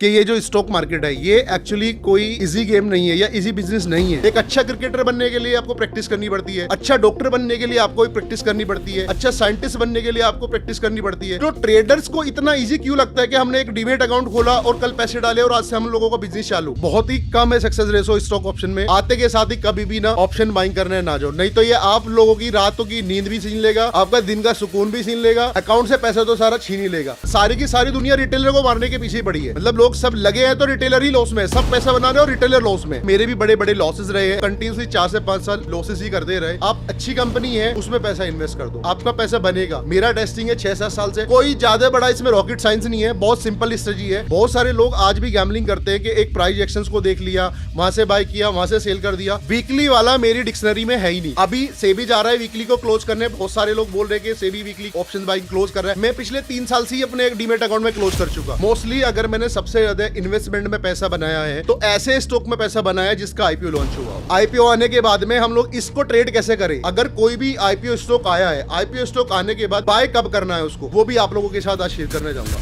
कि ये जो स्टॉक मार्केट है ये एक्चुअली कोई इजी गेम नहीं है या इजी बिजनेस नहीं है। एक अच्छा क्रिकेटर बनने के लिए आपको प्रैक्टिस करनी पड़ती है, अच्छा डॉक्टर बनने के लिए आपको प्रैक्टिस करनी पड़ती है, अच्छा साइंटिस्ट बनने के लिए आपको प्रैक्टिस करनी पड़ती है। तो ट्रेडर्स को इतना इजी क्यों लगता है कि हमने एक डीमेट अकाउंट खोला और कल पैसे डाले और आज से हम लोगों का बिजनेस चालू। बहुत ही कम है सक्सेस रेशो स्टॉक ऑप्शन में। आते के साथ ही कभी भी ना ऑप्शन बाइंग करने ना जाओ, नहीं तो ये आप लोगों की रातों की नींद भी छीन लेगा, आपका दिन का सुकून भी छीन लेगा, अकाउंट से पैसा तो सारा छीन ही लेगा। सारी की सारी दुनिया रिटेलर को मारने के पीछे पड़ी है। मतलब लोग सब लगे हैं तो रिटेलर ही लॉस में, सब पैसा बना रहे और रिटेलर लॉस में। मेरे भी बड़े बड़े लॉसेस रहे हैं, कंटिन्यूसली 4 से 5 साल लॉसेस ही करते रहे। आप अच्छी कंपनी है उसमें पैसा इन्वेस्ट कर दो, आपका पैसा बनेगा। मेरा टेस्टिंग है 6-7 साल से, कोई ज्यादा बड़ा इसमें रॉकेट साइंस नहीं है, बहुत सिंपल स्ट्रेटजी है। बहुत सारे लोग आज भी गैम्बलिंग करते हैं कि एक प्राइस एक्शंस को देख लिया, वहां से बाय किया, वहां से सेल कर दिया। वीकली वाला मेरी डिक्शनरी में है ही नहीं। अभी सेबी जा रहा है वीकली को क्लोज करने, बहुत सारे लोग बोल रहे हैं कि SEBI weekly option buying close कर रहा है। मैं पिछले 3 साल से ही अपने एक डीमेट अकाउंट में क्लोज कर चुका। मोस्टली अगर मैंने सबसे ज्यादा इन्वेस्टमेंट में पैसा बनाया है तो ऐसे स्टॉक में पैसा बनाया जिसका आईपीओ लॉन्च हुआ। आईपीओ आने के बाद में हम लोग इसको ट्रेड कैसे करें। अगर कोई भी आईपीओ स्टॉक आया है, आईपीओ स्टॉक आने के बाद बाय कब करना है उसको, वो भी आप लोगों के साथ आज शेयर करने जाऊंगा।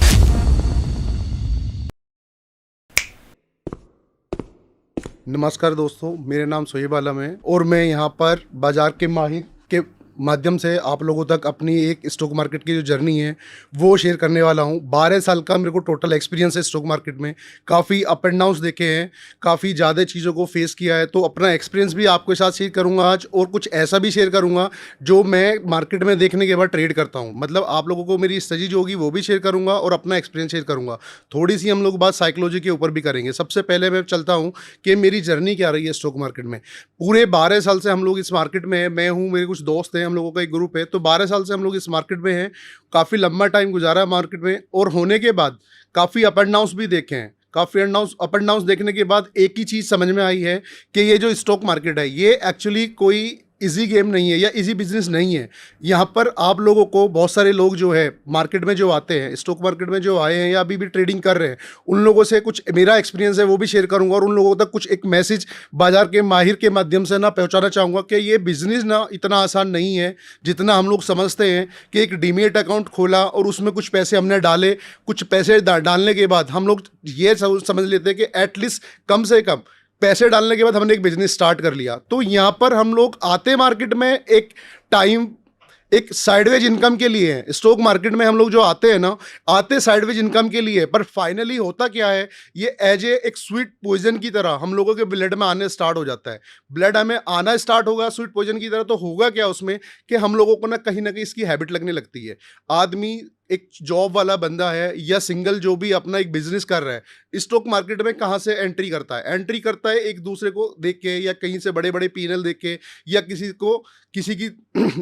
नमस्कार दोस्तों, मेरे नाम सोहेब आलम है और मैं यहाँ पर बाजार के माहिर के माध्यम से आप लोगों तक अपनी एक स्टॉक मार्केट की जो जर्नी है वो शेयर करने वाला हूँ। 12 साल का मेरे को टोटल एक्सपीरियंस है स्टॉक मार्केट में। काफ़ी अप एंड डाउन्स देखे हैं, काफ़ी ज़्यादा चीज़ों को फेस किया है। तो अपना एक्सपीरियंस भी आपके साथ शेयर करूँगा आज, और कुछ ऐसा भी शेयर करूँगा जो मैं मार्केट में देखने के बाद ट्रेड करता हूँ। मतलब आप लोगों को मेरी स्ट्रेटजी जो होगी वो भी शेयर करूँगा और अपना एक्सपीरियंस शेयर करूँगा। थोड़ी सी हम लोग बात साइकोलॉजी के ऊपर भी करेंगे। सबसे पहले मैं चलता हूँ कि मेरी जर्नी क्या रही है स्टॉक मार्केट में। पूरे 12 साल से हम लोग इस मार्केट में हैं। मैं हूँ, मेरे कुछ दोस्त हैं, हम लोगों का एक ग्रुप है। तो 12 साल से हम लोग इस मार्केट में हैं, काफ़ी लंबा टाइम गुजारा है मार्केट में। और होने के बाद काफ़ी अप एंड डाउन्स भी देखे हैं। काफ़ी अप एंड डाउन्स देखने के बाद एक ही चीज़ समझ में आई है कि ये जो स्टॉक मार्केट है ये एक्चुअली कोई इजी गेम नहीं है या इजी बिजनेस नहीं है। यहाँ पर आप लोगों को बहुत सारे लोग जो है मार्केट में जो आते हैं, स्टॉक मार्केट में जो आए हैं या अभी भी ट्रेडिंग कर रहे हैं, उन लोगों से कुछ मेरा एक्सपीरियंस है वो भी शेयर करूंगा और उन लोगों तक कुछ एक मैसेज बाजार के माहिर के माध्यम से ना पहुंचाना चाहूँगा कि ये बिजनेस ना इतना आसान नहीं है जितना हम लोग समझते हैं। कि एक डीमेट अकाउंट खोला और उसमें कुछ पैसे हमने डाले, कुछ पैसे डालने के बाद हम लोग ये समझ लेते हैं कि एटलीस्ट कम से कम पैसे डालने के बाद हमने एक बिजनेस स्टार्ट कर लिया। तो यहाँ पर हम लोग आते मार्केट में एक टाइम एक साइडवेज इनकम के लिए है। स्टॉक मार्केट में हम लोग जो आते हैं ना, आते साइडवेज इनकम के लिए, पर फाइनली होता क्या है, ये एज एक स्वीट पॉइजन की तरह हम लोगों के ब्लड में आने स्टार्ट हो जाता है। ब्लड हमें आना स्टार्ट होगा स्वीट पॉइजन की तरह, तो होगा क्या उसमें कि हम लोगों को ना कहीं इसकी हैबिट लगने लगती है। आदमी एक जॉब वाला बंदा है या सिंगल जो भी अपना एक बिजनेस कर रहा है, स्टॉक मार्केट में कहाँ से एंट्री करता है? एंट्री करता है एक दूसरे को देख के, या कहीं से बड़े बड़े पीएनएल देख के, या किसी की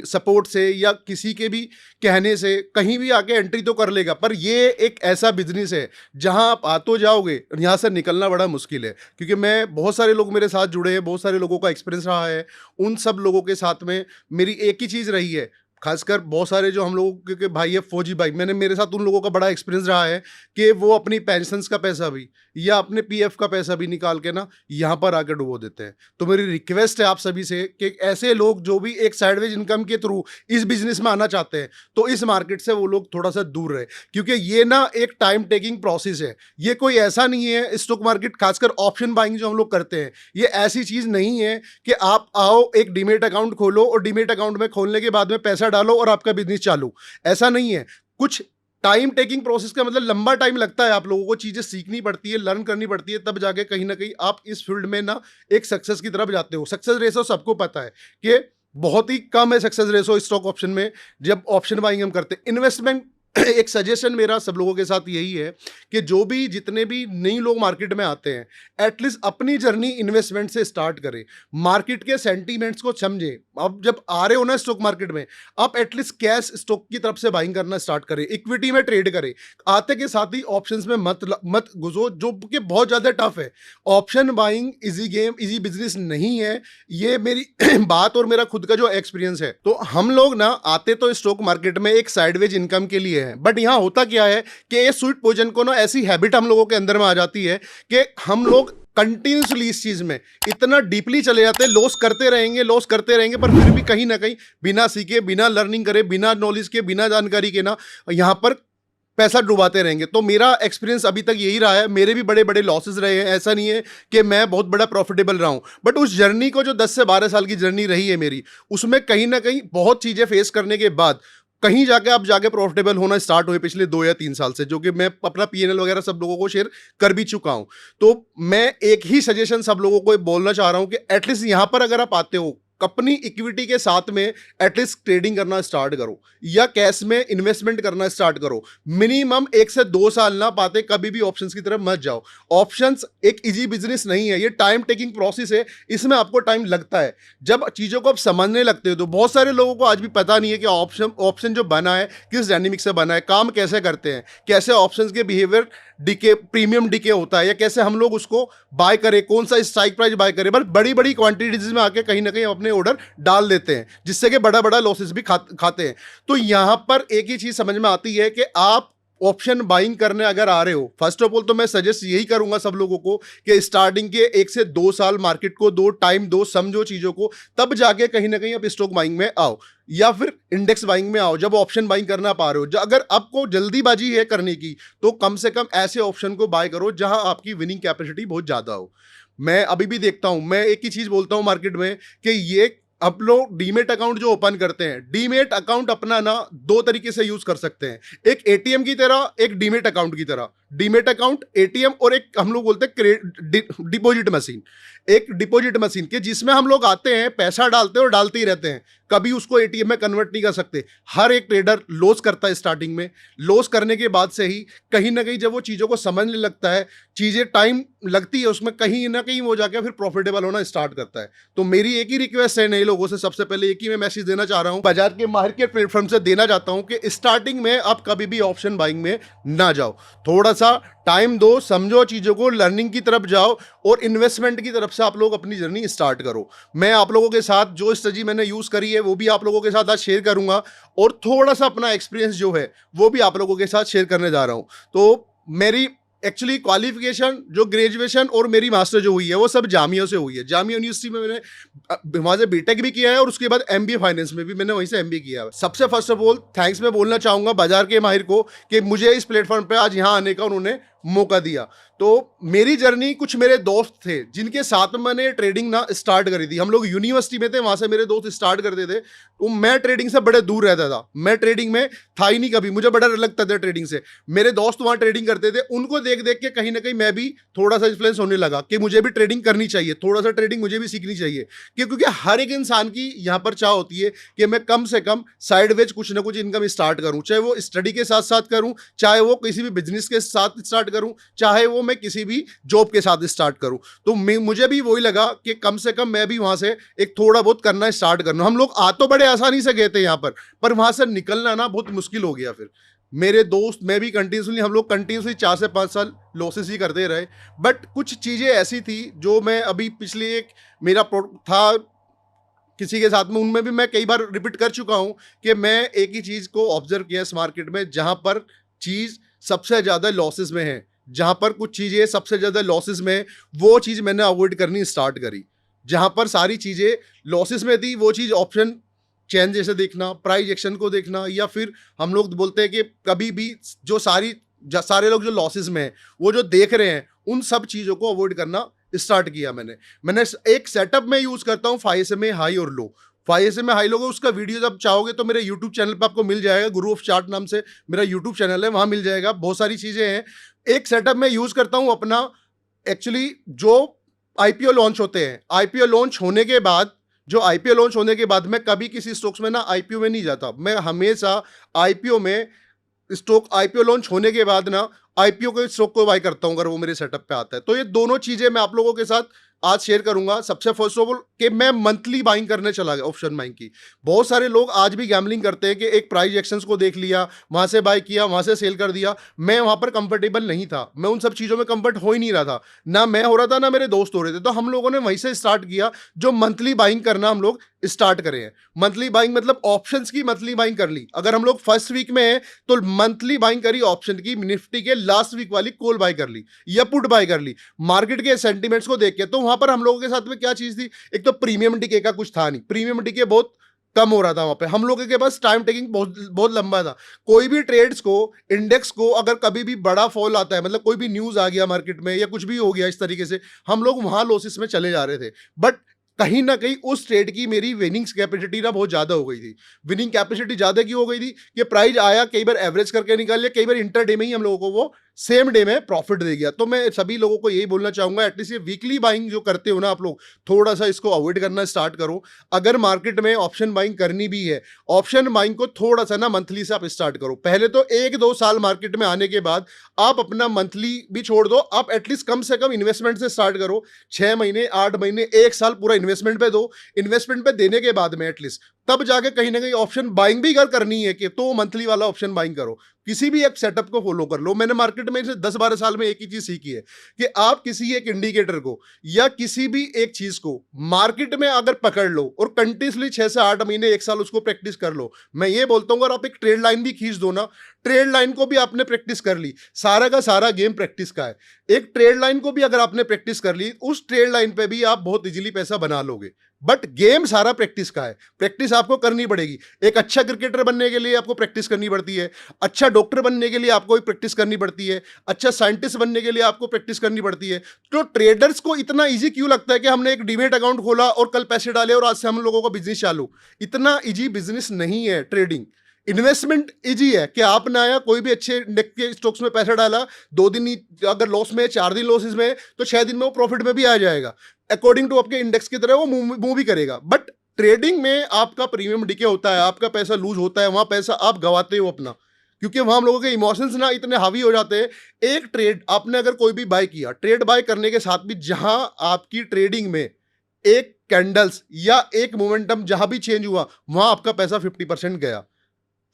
सपोर्ट से, या किसी के भी कहने से कहीं भी आके एंट्री तो कर लेगा। पर ये एक ऐसा बिजनेस है जहां आप आ तो जाओगे, यहाँ से निकलना बड़ा मुश्किल है। क्योंकि मैं बहुत सारे लोग मेरे साथ जुड़े हैं, बहुत सारे लोगों का एक्सपीरियंस रहा है। उन सब लोगों के साथ में मेरी एक ही चीज़ रही है, खासकर बहुत सारे जो हम लोगों के भाई है फौजी भाई, मेरे साथ उन लोगों का बड़ा एक्सपीरियंस रहा है कि वो अपनी पेंशन्स का पैसा भी या अपने पीएफ का पैसा भी निकाल के ना यहाँ पर आकर डुबो देते हैं। तो मेरी रिक्वेस्ट है आप सभी से कि ऐसे लोग जो भी एक साइडवेज इनकम के थ्रू इस बिजनेस में आना चाहते हैं, तो इस मार्केट से वो लोग थोड़ा सा दूर रहे। क्योंकि ये ना एक टाइम टेकिंग प्रोसेस है। ये कोई ऐसा नहीं है स्टॉक मार्केट, खासकर ऑप्शन बाइंग जो हम लोग करते हैं, ये ऐसी चीज़ नहीं है कि आप आओ एक डीमेट अकाउंट खोलो और डीमेट अकाउंट में खोलने के बाद में पैसा डालो और आपका बिजनेस चालू। ऐसा नहीं है। कुछ टाइम टेकिंग प्रोसेस का मतलब लंबा टाइम लगता है। आप लोगों को चीजें सीखनी पड़ती है, लर्न करनी पड़ती है, तब जाके कहीं ना कहीं आप इस फील्ड में ना एक सक्सेस की तरफ जाते हो। सक्सेस रेशो सबको पता है कि बहुत ही कम है सक्सेस रेशो स्टॉक ऑप्शन में जब ऑप्शन बाइंग हम करते हैं। इन्वेस्टमेंट एक सजेशन मेरा सब लोगों के साथ यही है कि जो भी जितने भी नई लोग मार्केट में आते हैं, एटलीस्ट अपनी जर्नी इन्वेस्टमेंट से स्टार्ट करें। मार्केट के सेंटीमेंट्स को समझें। अब जब आ रहे हो ना स्टॉक मार्केट में, आप एटलीस्ट कैश स्टॉक की तरफ से बाइंग करना स्टार्ट करें, इक्विटी में ट्रेड करें। आते के साथ ही ऑप्शंस में मत घुसो, जो कि बहुत ज़्यादा टफ है। Option buying easy game, easy business नहीं है। ये मेरी बात और मेरा खुद का जो एक्सपीरियंस है। तो हम लोग ना आते तो स्टॉक मार्केट में एक साइडवेज इनकम के लिए है, बट यहां होता क्या है कि ये स्वीट पोजन को ना ऐसी हैबिट हम लोगों के अंदर में आ जाती है कि हम लोग कंटिन्यूसली इस चीज में इतना डीपली चले जाते हैं, लॉस करते रहेंगे, पर फिर भी कहीं ना कहीं बिना सीखे, बिना लर्निंग करे, बिना नॉलेज के, बिना जानकारी के ना यहाँ पर पैसा डुबाते रहेंगे। तो मेरा एक्सपीरियंस अभी तक यही रहा है, मेरे भी बड़े बड़े लॉसेस रहे हैं, ऐसा नहीं है कि मैं बहुत बड़ा प्रॉफिटेबल रहा हूँ। बट उस जर्नी को, जो 10 से 12 साल की जर्नी रही है मेरी, उसमें कहीं ना कहीं बहुत चीज़ें फेस करने के बाद कहीं जाके अब जाके प्रॉफिटेबल होना स्टार्ट हुए पिछले 2 या 3 साल से, जो कि मैं अपना पीएनएल वगैरह सब लोगों को शेयर कर भी चुका हूं। तो मैं एक ही सजेशन सब लोगों को बोलना चाह रहा हूं कि एटलीस्ट यहां पर अगर आप आते हो, अपनी इक्विटी के साथ में एटलीस्ट ट्रेडिंग करना स्टार्ट करो या कैश में इन्वेस्टमेंट करना स्टार्ट करो। मिनिमम 1 से 2 साल ना पाते कभी भी ऑप्शंस की तरफ मत जाओ। ऑप्शंस एक इजी बिजनेस नहीं है, ये टाइम टेकिंग प्रोसेस है, इसमें आपको टाइम लगता है। जब चीज़ों को आप समझने लगते हो, तो बहुत सारे लोगों को आज भी पता नहीं है कि ऑप्शन ऑप्शन जो बना है किस डायनेमिक से बना है, काम कैसे करते हैं, कैसे ऑप्शंस के बिहेवियर डीके, प्रीमियम डीके होता है, या कैसे हम लोग उसको बाय करें, कौन सा स्ट्राइक प्राइस बाय करें। बट बड़ी बड़ी क्वांटिटीज में आके कहीं ना कहीं अपने ऑर्डर डाल देते हैं, जिससे कि बड़ा बड़ा लॉसेस भी खाते हैं। तो यहां पर एक ही चीज समझ में आती है कि आप ऑप्शन बाइंग करने अगर आ रहे हो, फर्स्ट ऑफ ऑल तो मैं सजेस्ट यही करूंगा सब लोगों को कि स्टार्टिंग के 1 से 2 साल मार्केट को दो, टाइम दो, समझो चीजों को, तब जाके कहीं ना कहीं आप स्टॉक बाइंग में आओ या फिर इंडेक्स बाइंग में आओ, जब ऑप्शन बाइंग करना पा रहे हो। अगर आपको जल्दीबाजी है करने की, तो कम से कम ऐसे ऑप्शन को बाय करो जहां आपकी विनिंग कैपेसिटी बहुत ज्यादा हो। मैं अभी भी देखता हूं, मैं एक ही चीज बोलता हूं मार्केट में कि ये आप लोग डीमेट अकाउंट जो ओपन करते हैं, डीमेट अकाउंट अपना ना 2 तरीके से यूज कर सकते हैं, एक एटीएम की तरह, एक डीमेट अकाउंट की तरह। डीमेट अकाउंट एटीएम, और एक हम लोग बोलते हैं डिपॉजिट मशीन। एक डिपॉजिट मशीन के जिसमें हम लोग आते हैं, पैसा डालते हैं और डालते ही रहते हैं, कभी उसको एटीएम में कन्वर्ट नहीं कर सकते। हर एक ट्रेडर लॉस करता है स्टार्टिंग में, लॉस करने के बाद से ही कहीं ना कहीं जब वो चीज़ों को समझने लगता है, चीज़ें टाइम लगती है उसमें, कहीं ना कहीं वो जाकर फिर प्रॉफिटेबल होना स्टार्ट करता है। तो मेरी एक ही रिक्वेस्ट है नए लोगों से, सबसे पहले एक ही मैं मैसेज देना चाह रहा हूँ, बाजार के माहिर के प्लेटफॉर्म से देना चाहता हूँ कि स्टार्टिंग में आप कभी भी ऑप्शन बाइंग में ना जाओ। थोड़ा सा टाइम दो, समझो चीज़ों को, लर्निंग की तरफ जाओ और इन्वेस्टमेंट की तरफ से आप लोग अपनी जर्नी स्टार्ट करो। मैं आप लोगों के साथ जो स्ट्रेटजी मैंने यूज़ करी है वो भी आप लोगों के साथ आज शेयर करूंगा, और थोड़ा सा अपना एक्सपीरियंस जो है वो भी आप लोगों के साथ शेयर करने जा रहा हूं। तो मेरी एक्चुअली क्वालिफिकेशन जो ग्रेजुएशन और मेरी मास्टर जो हुई है वो सब जामिया से हुई है। जामिया यूनिवर्सिटी में मैंने वहाँ से बीटेक भी किया है, और उसके बाद एमबीए फाइनेंस में भी मैंने वहीं से एमबीए किया है। सबसे फर्स्ट ऑफ ऑल थैंक्स मैं बोलना चाहूँगा बाजार के माहिर को कि मुझे इस प्लेटफॉर्म पे आज यहाँ आने का उन्होंने मौका दिया। तो मेरी जर्नी, कुछ मेरे दोस्त थे जिनके साथ में मैंने ट्रेडिंग ना स्टार्ट करी थी, हम लोग यूनिवर्सिटी में थे, वहाँ से मेरे दोस्त स्टार्ट करते थे। तो मैं ट्रेडिंग से बड़े दूर रहता था, मैं ट्रेडिंग में था ही नहीं कभी, मुझे बड़ा डर लगता था ट्रेडिंग से। मेरे दोस्त वहाँ ट्रेडिंग करते थे, उनको देख देख के कहीं ना कहीं मैं भी थोड़ा सा इन्फ्लुएंस होने लगा कि मुझे भी ट्रेडिंग करनी चाहिए, थोड़ा सा ट्रेडिंग मुझे भी सीखनी चाहिए। क्योंकि हर एक इंसान की यहाँ पर चाह होती है कि मैं कम से कम साइडवेज कुछ ना कुछ इनकम स्टार्ट करूँ, चाहे वो स्टडी के साथ साथ करूँ, चाहे वो किसी भी बिजनेस के साथ स्टार्ट करूँ, चाहे वो मैं किसी भी जॉब के साथ स्टार्ट करूं। तो मुझे भी वही लगा कि कम से कम मैं भी वहां से एक थोड़ा बहुत करना स्टार्ट करना। हम लोग आ तो बड़े आसानी से गए थे यहाँ पर वहां से निकलना ना बहुत मुश्किल हो गया। फिर मेरे दोस्त, मैं भी कंटिन्यूसली, हम लोग कंटिन्यूसली 4 से 5 साल लॉसेस ही करते रहे। बट कुछ चीज़ें ऐसी थी जो मैं अभी पिछले एक मेरा था किसी के साथ में, उनमें भी मैं कई बार रिपीट कर चुका हूं कि मैं एक ही चीज़ को ऑब्जर्व किया इस मार्केट में, जहां पर चीज़ सबसे ज़्यादा लॉसेस में है, जहां पर कुछ चीज़ें सबसे ज़्यादा लॉसेस में, वो चीज़ मैंने अवॉइड करनी स्टार्ट करी। जहां पर सारी चीज़ें लॉसेस में थी, वो चीज़ ऑप्शन चेंज जैसे देखना, प्राइस एक्शन को देखना, या फिर हम लोग बोलते हैं कि कभी भी जो सारे लोग जो लॉसेस में हैं वो जो देख रहे हैं, उन सब चीज़ों को अवॉइड करना स्टार्ट किया मैंने एक सेटअप में यूज़ करता हूँ 5 SMA हाई और लो। 5 SMA हाई लोगे, उसका वीडियो जब चाहोगे तो मेरे यूट्यूब चैनल पे आपको मिल जाएगा, गुरु ऑफ चार्ट नाम से मेरा यूट्यूब चैनल है, वहाँ मिल जाएगा, बहुत सारी चीज़ें हैं। एक सेटअप में यूज़ करता हूँ अपना, एक्चुअली जो आईपीओ लॉन्च होते हैं, आईपीओ लॉन्च होने के बाद, जो आईपीओ लॉन्च होने के बाद मैं कभी किसी स्टॉक्स में ना आईपीओ में नहीं जाता, मैं हमेशा आईपीओ में स्टॉक आईपीओ लॉन्च होने के बाद ना आईपीओ के स्टॉक को बाय करता हूं अगर वो मेरे सेटअप पे आता है। तो ये दोनों चीजें मैं आप लोगों के साथ आज शेयर करूंगा। सबसे फर्स्ट ऑफ ऑल कि मैं मंथली बाइंग करने चला गया ऑप्शन बाइंग की। बहुत सारे लोग आज भी गैम्बलिंग करते हैं कि एक प्राइस एक्शंस को देख लिया, वहां से बाय किया, वहां से सेल कर दिया। मैं वहां पर कंफर्टेबल नहीं था, मैं उन सब चीजों में कंफर्ट हो ही नहीं रहा था, ना मैं हो रहा था ना मेरे दोस्त हो रहे थे। तो हम लोगों ने वहीं से स्टार्ट किया, जो मंथली बाइंग करना हम लोग स्टार्ट करें हैं। मंथली बाइंग मतलब ऑप्शंस की मंथली बाइंग कर ली। अगर हम लोग फर्स्ट वीक में हैं तो मंथली बाइंग करी ऑप्शन की, निफ्टी के लास्ट वीक वाली कॉल बाय कर ली या पुट बाय कर ली मार्केट के सेंटीमेंट्स को देख के। तो वहां पर हम लोगों के साथ में क्या चीज थी, एक तो प्रीमियम डीके का कुछ था नहीं, प्रीमियम डीके बहुत कम हो रहा था वहां पे। हम लोगों के पास टाइम टेकिंग बहुत बहुत लंबा था। कोई भी ट्रेड्स को, इंडेक्स को अगर कभी भी बड़ा फॉल आता है, मतलब कोई भी न्यूज आ गया मार्केट में या कुछ भी हो गया इस तरीके से, हम लोग वहां लॉसेस में चले जा रहे थे। बट कहीं ना कहीं उस ट्रेड की मेरी विनिंग्स कैपेसिटी ना बहुत ज्यादा हो गई थी। विनिंग कैपेसिटी ज्यादा क्यों हो गई थी कि प्राइस आया, कई बार एवरेज करके निकाल लिया, कई बार इंटर डे में ही हम लोगों को वो सेम डे में प्रॉफिट दे गया। तो मैं सभी लोगों को यही बोलना चाहूंगा, एटलीस्ट ये वीकली बाइंग जो करते हो ना आप लोग, थोड़ा सा इसको अवॉइड करना स्टार्ट करो। अगर मार्केट में ऑप्शन बाइंग करनी भी है, ऑप्शन बाइंग को थोड़ा सा ना मंथली से आप स्टार्ट करो। पहले तो 1-2 साल मार्केट में आने के बाद आप अपना मंथली भी छोड़ दो, आप एटलीस्ट कम से कम इन्वेस्टमेंट से स्टार्ट करो। 6 महीने, 8 महीने, 1 साल पूरा इन्वेस्टमेंट पे दो। इन्वेस्टमेंट पे देने के बाद में एटलीस्ट तब जाके कहीं ना कहीं ऑप्शन बाइंग भी अगर करनी है कि तो मंथली वाला ऑप्शन बाइंग करो। किसी भी एक सेटअप को फॉलो कर लो। मैंने मार्केट में से 10-12 साल में एक ही चीज सीखी है कि आप किसी एक इंडिकेटर को या किसी भी एक चीज को मार्केट में अगर पकड़ लो और कंटिन्यूसली 6 से 8 महीने, 1 साल उसको प्रैक्टिस कर लो। मैं ये बोलता हूँ अगर आप एक ट्रेड लाइन भी खींच दो ना, ट्रेड लाइन को भी आपने प्रैक्टिस कर ली, सारा का सारा गेम प्रैक्टिस का है। एक ट्रेड लाइन को भी अगर आपने प्रैक्टिस कर ली, उस ट्रेड लाइन पे भी आप बहुत इजीली पैसा बना लोगे। बट गेम सारा प्रैक्टिस का है, प्रैक्टिस आपको करनी पड़ेगी। एक अच्छा क्रिकेटर बनने के लिए आपको प्रैक्टिस करनी पड़ती है, अच्छा डॉक्टर बनने के लिए आपको प्रैक्टिस करनी पड़ती है, अच्छा साइंटिस्ट बनने के लिए आपको प्रैक्टिस करनी पड़ती है। तो ट्रेडर्स को इतना इजी क्यों लगता है कि हमने एक डीमेट अकाउंट खोला और कल पैसे डाले और आज से हम लोगों का बिजनेस चालू? इतना इजी बिजनेस नहीं है ट्रेडिंग। इन्वेस्टमेंट इजी है कि आपने आया, कोई भी अच्छे इंडेक्स के स्टॉक्स में पैसा डाला, 2 दिन अगर लॉस में है, 4 दिन लॉसेस में है, तो 6 दिन में वो प्रॉफिट में भी आ जाएगा। अकॉर्डिंग टू आपके इंडेक्स की तरह वो मूव भी करेगा। बट ट्रेडिंग में आपका प्रीमियम डिके होता है, आपका पैसा लूज होता है, वहां पैसा आप गवाते हो अपना, क्योंकि वहां हम लोगों के इमोशंस ना इतने हावी हो जाते हैं। एक ट्रेड आपने अगर कोई भी बाय किया, ट्रेड बाय करने के साथ भी जहां आपकी ट्रेडिंग में एक कैंडल्स या एक मोमेंटम जहां भी चेंज हुआ, वहां आपका पैसा 50% गया,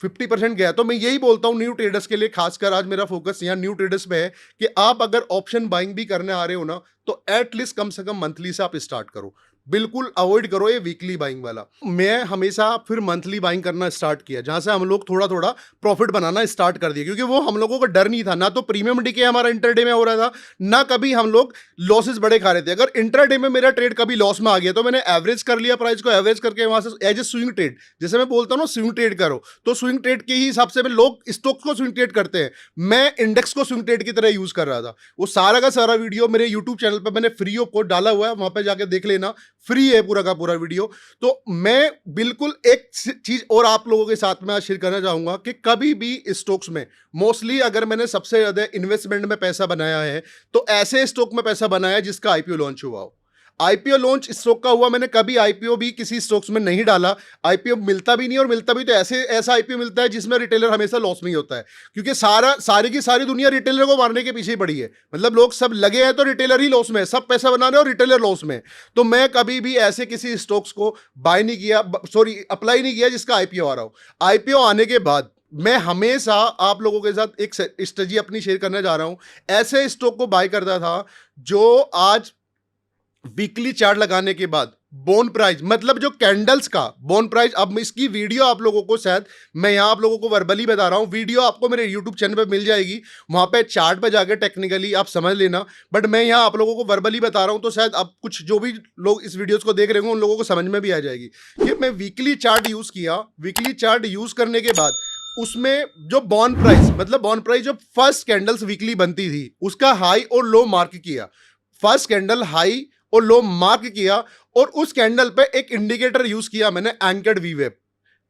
50% गया। तो मैं यही बोलता हूँ न्यू ट्रेडर्स के लिए, खासकर आज मेरा फोकस यहाँ न्यू ट्रेडर्स पे है कि आप अगर ऑप्शन बाइंग भी करने आ रहे हो ना, तो एटलीस्ट कम से कम मंथली से आप स्टार्ट करो। बिल्कुल अवॉइड करो ये वीकली बाइंग वाला। मैं हमेशा फिर मंथली बाइंग करना स्टार्ट किया, जहां से हम लोग थोड़ा थोड़ा प्रॉफिट बनाना स्टार्ट कर दिया, क्योंकि वो हम लोगों को डर नहीं था, ना तो प्रीमियम डीके हमारा इंटरडे में हो रहा था, ना कभी हम लोग लॉसेस बड़े खा रहे थे। अगर इंटरडे में मेरा ट्रेड कभी लॉस में आ गया तो मैंने एवरेज कर लिया, प्राइस को एवरेज करके वहां से एज ए स्विंग ट्रेड, जैसे मैं बोलता हूँ ना स्विंग ट्रेड करो, तो स्विंग ट्रेड के ही हिसाब से लोग स्टॉक्स को स्विंग ट्रेड करते हैं, मैं इंडेक्स को स्विंग ट्रेड की तरह यूज कर रहा था। वो सारा का सारा वीडियो मेरे यूट्यूब चैनल पर मैंने फ्री ऑफ कॉस्ट डाला हुआ है, वहां पर जाके देख लेना, फ्री है पूरा का पूरा वीडियो। तो मैं बिल्कुल एक चीज और आप लोगों के साथ में शेयर करना चाहूंगा कि कभी भी स्टॉक्स में मोस्टली अगर मैंने सबसे ज्यादा इन्वेस्टमेंट में पैसा बनाया है तो ऐसे स्टॉक में पैसा बनाया है जिसका आईपीओ लॉन्च हुआ हो। आईपीओ लॉन्च स्टॉक का हुआ, मैंने कभी आईपीओ भी किसी स्टॉक्स में नहीं डाला। आईपीओ मिलता भी नहीं, और मिलता भी तो ऐसा आईपीओ मिलता है जिसमें रिटेलर हमेशा लॉस में ही होता है, क्योंकि सारी की सारी दुनिया रिटेलर को मारने के पीछे ही पड़ी है। मतलब लोग सब लगे हैं तो रिटेलर ही लॉस में है, सब पैसा बना रहे हैं और रिटेलर लॉस में है। तो मैं कभी भी ऐसे किसी स्टॉक्स को बाय नहीं किया, सॉरी अप्लाई नहीं किया जिसका आईपीओ आ रहा हो। आईपीओ आने के बाद मैं हमेशा आप लोगों के साथ एक स्ट्रेटजी अपनी शेयर करने जा रहा हूं। ऐसे स्टॉक को बाय करता था जो आज वीकली चार्ट लगाने के बाद बोन प्राइस, मतलब जो कैंडल्स का बोन प्राइस, अब इसकी वीडियो आप लोगों को शायद मैं यहां आप लोगों को वर्बली बता रहा हूं, वीडियो आपको मेरे यूट्यूब चैनल पे मिल जाएगी, वहां पे चार्ट पे जाकर टेक्निकली आप समझ लेना। बट मैं यहां आप लोगों को वर्बली बता रहा हूं, तो शायद अब कुछ जो भी लोग इस वीडियोस को देख रहे होंगे उन लोगों को समझ में भी आ जाएगी कि मैं वीकली चार्ट यूज किया। वीकली चार्ट यूज करने के बाद उसमें जो बॉन प्राइस, मतलब बॉन प्राइस जो फर्स्ट कैंडल्स वीकली बनती थी उसका हाई और लो मार्क किया, फर्स्ट कैंडल हाई और लो मार्क किया, और उस कैंडल पे एक इंडिकेटर यूज किया मैंने, एंकर्ड वीवेप,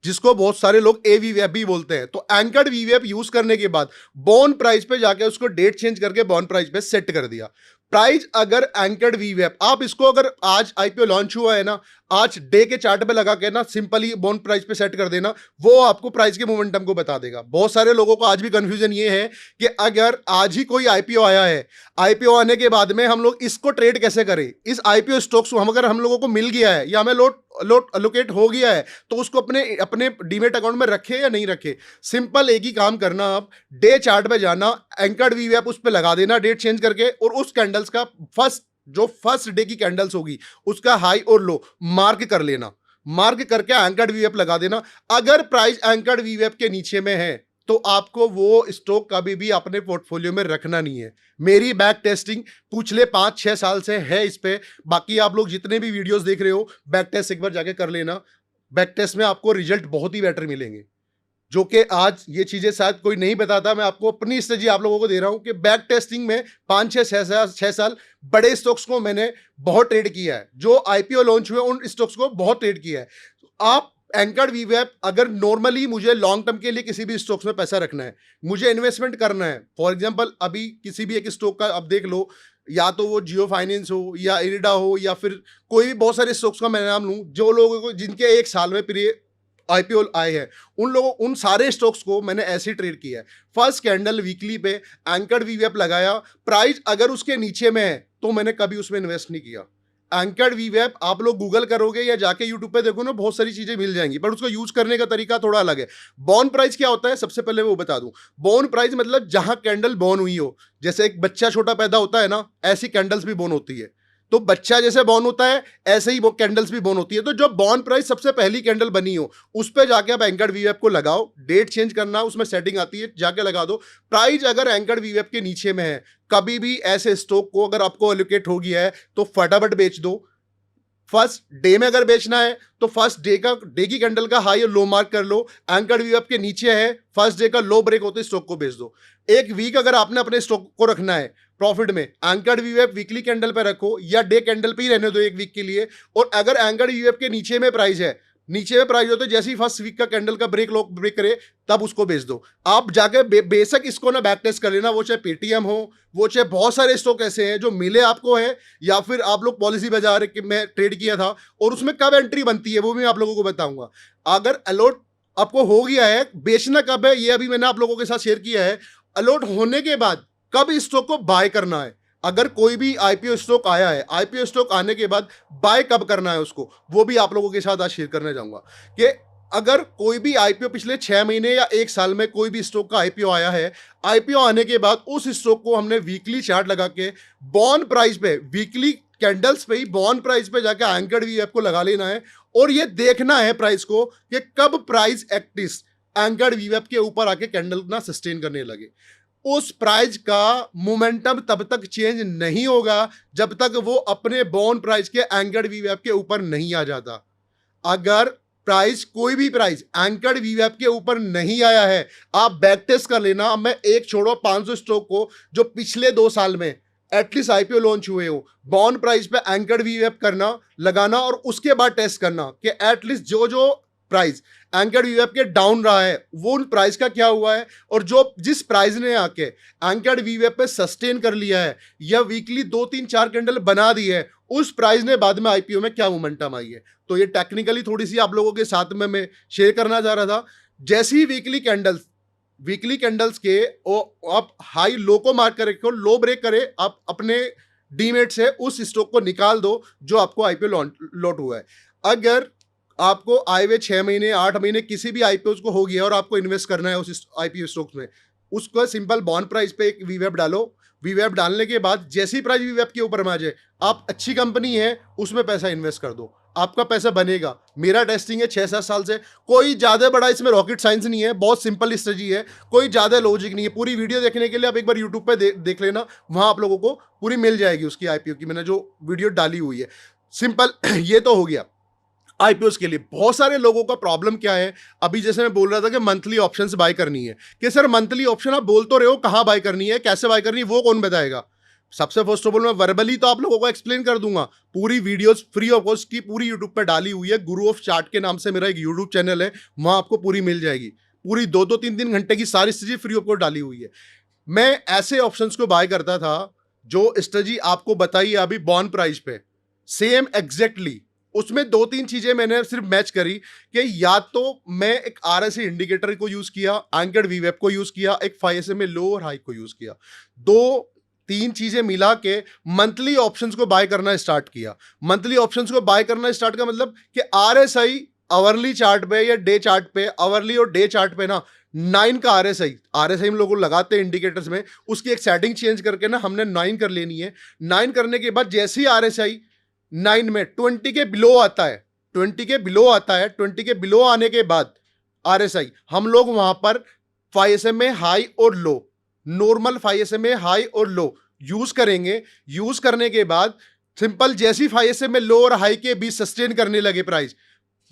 जिसको बहुत सारे लोग एवीवेप भी बोलते हैं। तो एंकर्ड वीवेप यूज करने के बाद बॉन प्राइस पे जाके उसको डेट चेंज करके बॉन प्राइस पे सेट कर दिया। प्राइस अगर एंकर्ड वीवेप, आप इसको अगर आज आईपीओ लॉन्च हुआ है ना, आज डे के चार्ट पे लगा के ना सिंपली बॉन्ड प्राइस पे सेट कर देना, वो आपको प्राइस के मोमेंटम को बता देगा। बहुत सारे लोगों को आज भी कंफ्यूजन ये है कि अगर आज ही कोई आईपीओ आया है, आईपीओ आने के बाद में हम लोग इसको ट्रेड कैसे करें, इस आईपीओ स्टॉक्स को अगर हम लोगों को मिल गया है या हमें लोट अलोकेट हो गया है तो उसको अपने डीमेट अकाउंट में रखे या नहीं रखे। सिंपल एक ही काम करना, आप डे चार्ट पे जाना, एंकर्ड वीवेप उस पर लगा देना डेट चेंज करके, और उस कैंडल्स का फर्स्ट डे की कैंडल्स होगी उसका हाई और लो मार्क कर लेना, मार्क करके एंकर्ड वीवेप लगा देना। अगर प्राइस एंकर्ड वीवेप के नीचे में है तो आपको वो स्टॉक कभी भी अपने पोर्टफोलियो में रखना नहीं है। मेरी बैक टेस्टिंग पिछले 5-6 साल से है इस पे, बाकी आप लोग जितने भी वीडियोस देख रहे हो बैक टेस्ट एक बार जाके कर लेना। बैक टेस्ट में आपको रिजल्ट बहुत ही बेटर मिलेंगे। जो कि आज ये चीज़ें शायद कोई नहीं बताता, मैं आपको अपनी स्ट्रेटजी आप लोगों को दे रहा हूं कि बैक टेस्टिंग में 5-6 साल बड़े स्टॉक्स को मैंने बहुत ट्रेड किया है। जो आईपीओ लॉन्च हुए उन स्टॉक्स को बहुत ट्रेड किया है। आप एंकर वीवैप, अगर नॉर्मली मुझे लॉन्ग टर्म के लिए किसी भी स्टॉक्स में पैसा रखना है, मुझे इन्वेस्टमेंट करना है, फॉर एग्जांपल अभी किसी भी एक स्टॉक का आप देख लो, या तो वो जियो फाइनेंस हो या इरिडा हो या फिर कोई भी, बहुत सारे स्टॉक्स का मैं नाम लूं, जो लोगों को जिनके एक साल में प्री आईपीओ आए हैं, उन सारे स्टॉक्स को मैंने ऐसे ट्रेड किया है। फर्स्ट कैंडल वीकली पे एंकर वीवैप लगाया, प्राइस अगर उसके नीचे में है तो मैंने कभी उसमें इन्वेस्ट नहीं किया। एंकर्ड वीवैप आप लोग गूगल करोगे या जाके यूट्यूब पे देखो ना, बहुत सारी चीजें मिल जाएंगी, पर उसको यूज करने का तरीका थोड़ा अलग है। बॉर्न प्राइस क्या होता है, सबसे पहले वो बता दूं। बॉर्न प्राइस मतलब जहां कैंडल बॉर्न हुई हो, जैसे एक बच्चा छोटा पैदा होता है ना, ऐसी कैंडल्स भी बॉर्न होती है। तो बच्चा जैसे बॉर्न होता है ऐसे ही वो कैंडल्स भी बॉर्न होती है। तो जो बॉर्न प्राइस सबसे पहली कैंडल बनी हो, उस पर जाके आप एंकर्ड वीवैप को लगाओ, डेट चेंज करना उसमें सेटिंग आती है, जाके लगा दो। प्राइस अगर एंकर्ड वीवैप के नीचे में है, कभी भी ऐसे स्टॉक को अगर आपको एलोकेट हो गया है तो फटाफट बेच दो। फर्स्ट डे में अगर बेचना है तो फर्स्ट डे की कैंडल का हाई और लो मार्क कर लो, एंकर्ड वीवैप के नीचे है, फर्स्ट डे का लो ब्रेक होते स्टॉक को बेच दो। एक वीक अगर आपने अपने स्टॉक को रखना है प्रॉफिट में, एंकर्ड वीवैप वीकली कैंडल पे रखो या डे कैंडल पे ही रहने दो एक वीक के लिए। और अगर एंकर्ड वीवैप के नीचे में प्राइस है, नीचे में प्राइस होते जैसे ही फर्स्ट वीक का कैंडल का ब्रेक करे तब उसको बेच दो। आप जाके बेशक इसको ना बैक टेस्ट कर लेना, वो चाहे पेटीएम हो, वो चाहे बहुत सारे स्टॉक ऐसे हैं जो मिले आपको है, या फिर आप लोग पॉलिसी बाजार में ट्रेड किया था और उसमें कब एंट्री बनती है वो भी मैं आप लोगों को बताऊंगा। अगर अलॉट आपको हो गया है, बेचना कब है ये अभी मैंने आप लोगों के साथ शेयर किया है। अलॉट होने के बाद कब इस स्टॉक को बाय करना है, अगर कोई भी आईपीओ स्टॉक आया है, आईपीओ स्टॉक आने के बाद बाय कब करना है उसको, वो भी आप लोगों के साथ आज शेयर करने जाऊंगा। कि अगर कोई भी आईपीओ पिछले 6 महीने या 1 साल में कोई भी स्टॉक का आईपीओ आया है, आईपीओ आने के बाद उस स्टॉक को हमने वीकली चार्ट लगा के बॉर्न प्राइस पे, वीकली कैंडल्स पे ही बॉर्न प्राइस पे जाके एंकर्ड वीवैप को लगा लेना है और ये देखना है प्राइस को कि कब प्राइस एक्टिस एंकर्ड वीवैप के ऊपर आके कैंडल ना सस्टेन करने लगे। उस प्राइस का मोमेंटम तब तक चेंज नहीं होगा जब तक वो अपने बॉर्न प्राइस के एंकर्ड वीवैप के ऊपर नहीं आ जाता। अगर प्राइस, कोई भी प्राइस एंकर्ड वीवैप के ऊपर नहीं आया है, आप बैक टेस्ट कर लेना। मैं एक छोड़ो 500 स्टॉक को जो पिछले 2 साल में एटलीस्ट आईपीओ लॉन्च हुए हो, बॉर्न प्राइस पे एंकर्ड वीवैप करना, लगाना और उसके बाद टेस्ट करना कि एटलीस्ट जो जो प्राइस एंकर्ड वीवैप के डाउन रहा है वो प्राइस का क्या हुआ है, और जो जिस प्राइस ने आके एंकर्ड वीवैप पे सस्टेन कर लिया है या वीकली 2-3-4 कैंडल बना दी है, उस प्राइस ने बाद में आईपीओ में क्या मोमेंटम आई है। तो ये टेक्निकली थोड़ी सी आप लोगों के साथ में मैं शेयर करना चाह रहा था। जैसी वीकली कैंडल्स के आप हाई लो को मार्क कर रखो, लो ब्रेक करे, आप अपने डीमेट से उस स्टॉक को निकाल दो जो आपको आईपीओ लॉट हुआ है। अगर आपको आए हुए 6 महीने 8 महीने किसी भी आईपीओ को हो गया और आपको इन्वेस्ट करना है उस आईपीओ स्टॉक्स में, उसको सिंपल बॉन्ड प्राइस पे एक वीवैप डालो। वीवैप डालने के बाद जैसी प्राइस वीवैप के ऊपर में आ जाए, आप अच्छी कंपनी है उसमें पैसा इन्वेस्ट कर दो, आपका पैसा बनेगा। मेरा टेस्टिंग है 6-7 साल से, कोई ज़्यादा बड़ा इसमें रॉकेट साइंस नहीं है, बहुत सिंपल स्ट्रेटजी है, कोई ज़्यादा लॉजिक नहीं है। पूरी वीडियो देखने के लिए आप एक बार यूट्यूब पे देख लेना, वहाँ आप लोगों को पूरी मिल जाएगी उसकी आईपीओ की, मैंने जो वीडियो डाली हुई है। सिंपल ये तो हो गया आईपीओ के लिए। बहुत सारे लोगों का प्रॉब्लम क्या है, अभी जैसे मैं बोल रहा था कि मंथली ऑप्शंस बाय करनी है, कि सर मंथली ऑप्शन आप बोल तो रहे हो, कहाँ बाय करनी है, कैसे बाय करनी है, वो कौन बताएगा। सबसे फर्स्ट ऑफ ऑल मैं वर्बली तो आप लोगों को एक्सप्लेन कर दूंगा। पूरी वीडियोस फ्री ऑफ कॉस्ट की पूरी यूट्यूब पर डाली हुई है, गुरु ऑफ चार्ट के नाम से मेरा एक यूट्यूब चैनल है, वहां आपको पूरी मिल जाएगी। पूरी 2-3 घंटे की सारी चीजें फ्री ऑफ कॉस्ट डाली हुई है। मैं ऐसे ऑप्शंस को बाय करता था जो स्ट्रेटजी आपको बताई है अभी बॉन्ड प्राइस पे, सेम एग्जैक्टली उसमें 2-3 चीजें मैंने सिर्फ मैच करी कि या तो मैं एक आरएसआई इंडिकेटर को यूज किया, एंकर्ड वीवैप को यूज किया, एक 5SMA लो और हाई को यूज किया, 2-3 चीजें मिला के मंथली ऑप्शंस को बाय करना स्टार्ट किया। मंथली ऑप्शंस को बाय करना स्टार्ट का मतलब कि आरएसआई आवरली चार्ट पे या डे चार्ट पे, आवरली और डे चार्ट पे ना 9 का आरएसआई हम लोग लगाते हैं इंडिकेटर्स में, उसकी एक सेटिंग चेंज करके ना हमने 9 कर लेनी है। 9 करने के बाद जैसे ही आरएसआई 9 में 20 के बिलो आता है, 20 के बिलो आने के बाद आरएसआई हम लोग वहां पर 5SMA हाई और लो, नॉर्मल 5SMA हाई और लो यूज करेंगे। यूज करने के बाद सिंपल जैसी 5SMA लो और हाई के बीच सस्टेन करने लगे प्राइस,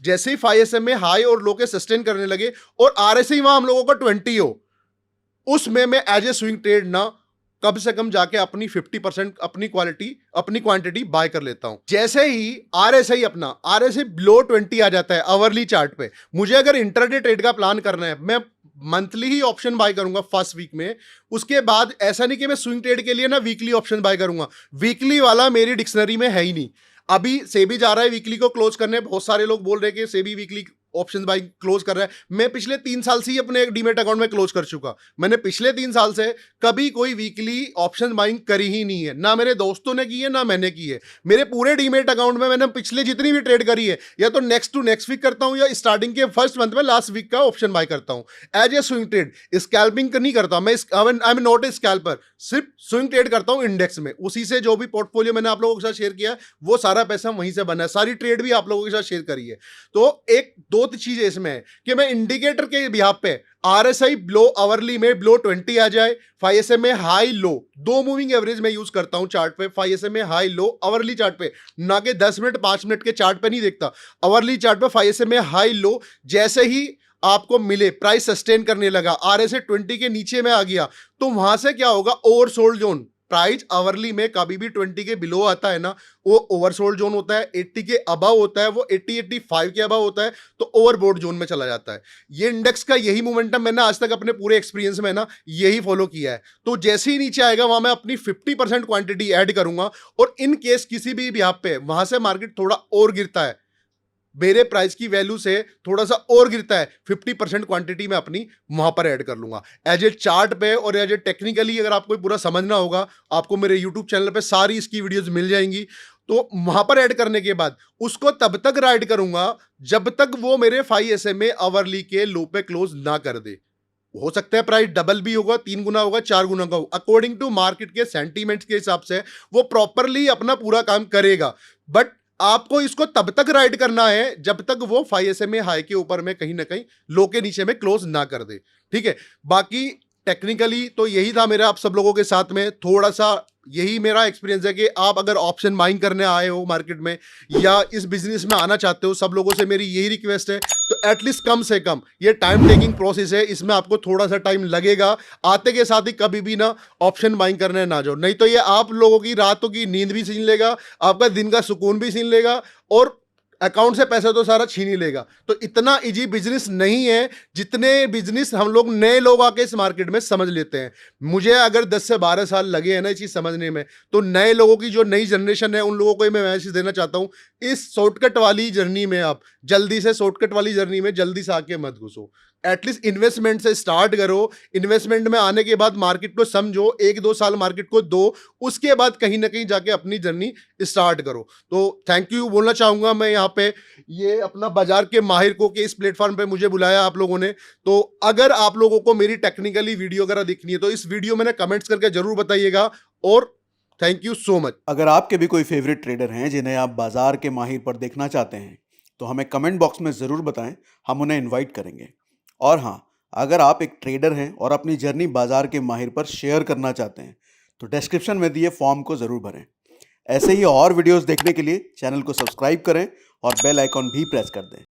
जैसे ही 5 हाई और लो के सस्टेन करने लगे और RSI वहां हम लोगों का 20 हो, उसमें मैं एज ए स्विंग ट्रेड ना कम से कम जाके अपनी 50% अपनी क्वांटिटी बाय कर लेता हूं। जैसे ही RSI बिलो 20 आ जाता है आवरली चार्ट पे, मुझे अगर इंटरडे ट्रेड का प्लान करना है, मैं मंथली ही ऑप्शन बाय करूंगा फर्स्ट वीक में। उसके बाद ऐसा नहीं कि मैं स्विंग ट्रेड के लिए ना वीकली ऑप्शन बाय करूंगा, वीकली वाला मेरी डिक्शनरी में है ही नहीं। अभी सेबी जा रहा है वीकली को क्लोज करने, बहुत सारे लोग बोल रहे हैं कि SEBI weekly option buy close कर रहा है। मैं पिछले 3 साल से ही अपने डीमेट अकाउंट में क्लोज कर चुका। मैंने पिछले 3 साल से कभी कोई वीकली ऑप्शन बाइंग करी ही नहीं है, ना मेरे दोस्तों ने की है ना मैंने की है। मेरे पूरे डीमेट अकाउंट में मैंने पिछले जितनी भी ट्रेड करी है, या तो नेक्स्ट टू नेक्स्ट वीक करता हूं या स्टार्टिंग के फर्स्ट मंथ में लास्ट वीक का ऑप्शन बाय करता हूं as a swing trade. Scalping नहीं करता मैं, I am not a scalper, सिर्फ स्विंग ट्रेड करता हूं इंडेक्स में। उसी से जो भी पोर्टफोलियो मैंने आप लोगों के साथ शेयर किया, वो सारा पैसा वहीं से बना है, सारी ट्रेड भी आप लोगों के साथ शेयर करी है। तो एक दो चीजें इसमें है कि मैं इंडिकेटर के बिहाफ पे RSI बिलो आवरली में बिलो 20 आ जाए, 5 हाई लो, 2 मूविंग एवरेज में यूज करता हूं चार्ट पे। 5 हाई लो आवरली चार्ट पे, ना कि 10 मिनट 5 मिनट के चार्ट पे नहीं देखता, आवरली चार्ट पे 5 हाई लो। जैसे ही आपको मिले प्राइस सस्टेन करने लगा, RSI 20 के नीचे में आ गया, तो वहां से क्या होगा, ओवरसोल्ड जोन। प्राइस आवरली में कभी भी 20 के बिलो आता है ना, वो ओवरसोल्ड जोन होता है। 80 के अबव होता है, वो 80-85 के अबव होता है, तो ओवरबोट जोन में चला जाता है। ये इंडेक्स का यही मोमेंटम मैंने आज तक अपने पूरे एक्सपीरियंस में ना यही फॉलो किया है। तो जैसे ही नीचे आएगा, वहां मैं अपनी 50% क्वांटिटी ऐड करूंगा, और इन केस किसी भी बिहाफ पे वहां से मार्केट थोड़ा और गिरता है, मेरे प्राइस की वैल्यू से थोड़ा सा और गिरता है, 50% क्वांटिटी में अपनी वहां पर ऐड कर लूंगा एज ए चार्ट पे। और एज ए टेक्निकली अगर आपको पूरा समझना होगा, आपको मेरे यूट्यूब चैनल पे सारी इसकी वीडियोस मिल जाएंगी। तो वहां पर ऐड करने के बाद उसको तब तक राइड करूंगा जब तक वो मेरे 5 आवरली के लो पे क्लोज ना कर दे। हो सकता है प्राइस डबल भी होगा, 3 गुना होगा, 4 गुना का होगा, अकॉर्डिंग टू मार्केट के सेंटीमेंट्स के हिसाब से वो प्रॉपरली अपना पूरा काम करेगा। बट आपको इसको तब तक राइड करना है जब तक वो 5 हाई के ऊपर में कहीं ना कहीं लो के नीचे में क्लोज ना कर दे, ठीक है। बाकी टेक्निकली तो यही था मेरा आप सब लोगों के साथ में, थोड़ा सा यही मेरा एक्सपीरियंस है कि आप अगर ऑप्शन बाइंग करने आए हो मार्केट में या इस बिजनेस में आना चाहते हो, सब लोगों से मेरी यही रिक्वेस्ट है, तो एटलीस्ट कम से कम, ये टाइम टेकिंग प्रोसेस है, इसमें आपको थोड़ा सा टाइम लगेगा। आते के साथ ही कभी भी ना ऑप्शन बाइंग करने ना जाओ, नहीं तो ये आप लोगों की रातों की नींद भी छीन लेगा, आपका दिन का सुकून भी छीन लेगा, और अकाउंट से पैसा तो सारा छीन ही लेगा। तो इतना इजी बिजनेस नहीं है जितने बिजनेस हम लोग नए लोग आके इस मार्केट में समझ लेते हैं। मुझे अगर 10 से 12 साल लगे हैं ना ये चीज समझने में, तो नए लोगों की जो नई जनरेशन है उन लोगों को मैं मैसेज देना चाहता हूं, इस शॉर्टकट वाली जर्नी में आप जल्दी से शॉर्टकट वाली जर्नी में जल्दी से आके मत घुसो। एटलीस्ट इन्वेस्टमेंट से स्टार्ट करो, इन्वेस्टमेंट में आने के बाद मार्केट को समझो, 1-2 साल मार्केट को दो, उसके बाद कहीं ना कहीं जाके अपनी जर्नी स्टार्ट करो। तो थैंक यू बोलना चाहूंगा मैं यहाँ पे, ये अपना बाजार के माहिर को कि इस प्लेटफॉर्म पे मुझे बुलाया आप लोगों ने। तो अगर आप लोगों को मेरी टेक्निकली वीडियो अगर दिखनी है तो इस वीडियो में कमेंट्स करके जरूर बताइएगा, और थैंक यू सो मच। अगर आपके भी कोई फेवरेट ट्रेडर हैं जिन्हें आप बाजार के माहिर पर देखना चाहते हैं, तो हमें कमेंट बॉक्स में ज़रूर बताएं, हम उन्हें इनवाइट करेंगे। और हाँ, अगर आप एक ट्रेडर हैं और अपनी जर्नी बाजार के माहिर पर शेयर करना चाहते हैं, तो डिस्क्रिप्शन में दिए फॉर्म को ज़रूर भरें। ऐसे ही और वीडियोस देखने के लिए चैनल को सब्सक्राइब करें और बेल आइकॉन भी प्रेस कर दें।